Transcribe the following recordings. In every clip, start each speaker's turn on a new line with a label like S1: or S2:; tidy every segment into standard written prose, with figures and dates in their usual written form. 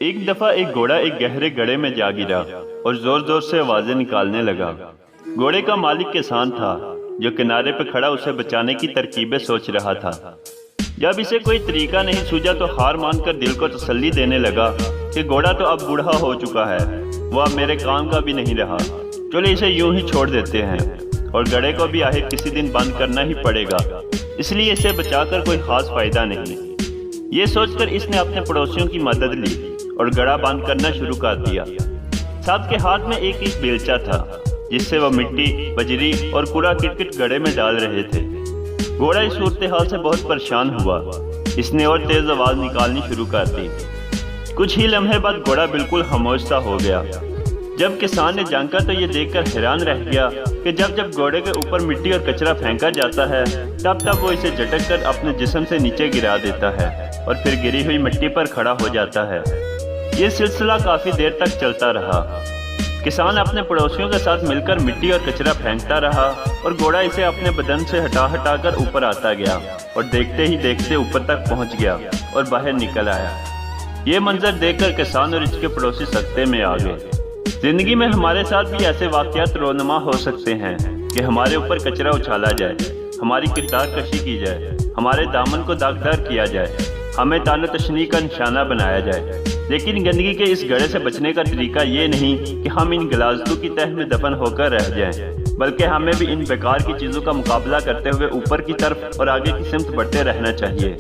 S1: ایک دفعہ ایک گھوڑا ایک گہرے گڑھے میں جا گرا اور زور زور سے آوازیں نکالنے لگا۔ گھوڑے کا مالک کسان تھا جو کنارے پہ کھڑا اسے بچانے کی ترکیبیں سوچ رہا تھا۔ جب اسے کوئی طریقہ نہیں سوجا تو ہار مان کر دل کو تسلی دینے لگا کہ گھوڑا تو اب بوڑھا ہو چکا ہے، وہ اب میرے کام کا بھی نہیں رہا، چلو اسے یوں ہی چھوڑ دیتے ہیں اور گڑھے کو بھی آخر کسی دن بند کرنا ہی پڑے گا، اس لیے اسے بچا کر کوئی خاص فائدہ نہیں۔ یہ سوچ کر اس نے اپنے پڑوسیوں کی مدد لی اور گڑھا بند کرنا شروع کر دیا۔ سب کے ہاتھ میں ایک ایک بیلچہ تھا جس سے وہ مٹی، بجری اور کوڑا کرکٹ گڑھے میں ڈال رہے تھے۔ گھوڑا اس صورتحال سے بہت پریشان ہوا، اس نے اور تیز آواز نکالنی شروع کر دی۔ کچھ ہی لمحے بعد گھوڑا بالکل خاموش سا ہو گیا۔ جب کسان نے جانکا تو یہ دیکھ کر حیران رہ گیا کہ جب گھوڑے کے اوپر مٹی اور کچرا پھینکا جاتا ہے تب وہ اسے جھٹک کر اپنے جسم سے نیچے گرا دیتا ہے اور پھر گری ہوئی مٹی پر کھڑا ہو جاتا ہے۔ یہ سلسلہ کافی دیر تک چلتا رہا۔ کسان اپنے پڑوسیوں کے ساتھ مل کر مٹی اور کچرا پھینکتا رہا اور گھوڑا اسے اپنے بدن سے ہٹا کر اوپر آتا گیا اور دیکھتے ہی دیکھتے اوپر تک پہنچ گیا اور باہر نکل آیا۔ یہ منظر دیکھ کر کسان اور اس کے پڑوسی سکتے میں آ گئے۔ زندگی میں ہمارے ساتھ بھی ایسے واقعات رونما ہو سکتے ہیں کہ ہمارے اوپر کچرا اچھالا جائے، ہماری کردار کشی کی جائے، ہمارے دامن کو داغدار کیا جائے، ہمیں طعن و تشنیع کا نشانہ بنایا جائے۔ لیکن گندگی کے اس گڑھے سے بچنے کا طریقہ یہ نہیں کہ ہم ان غلاظتوں کی تہ میں دفن ہو کر رہ جائیں، بلکہ ہمیں بھی ان بیکار کی چیزوں کا مقابلہ کرتے ہوئے اوپر کی طرف اور آگے کی سمت بڑھتے رہنا چاہیے۔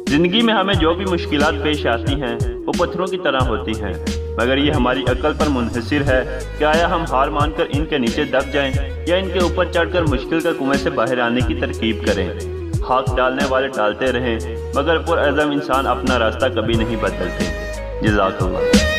S1: زندگی میں ہمیں جو بھی مشکلات پیش آتی ہیں وہ پتھروں کی طرح ہوتی ہیں، مگر یہ ہماری عقل پر منحصر ہے کہ آیا ہم ہار مان کر ان کے نیچے دب جائیں یا ان کے اوپر چڑھ کر مشکل کے کنویں سے باہر آنے کی ترکیب کریں۔ ہاتھ ڈالنے والے ڈالتے رہیں، مگر پرعزم انسان اپنا راستہ کبھی نہیں بدلتے۔ جزاک اللہ۔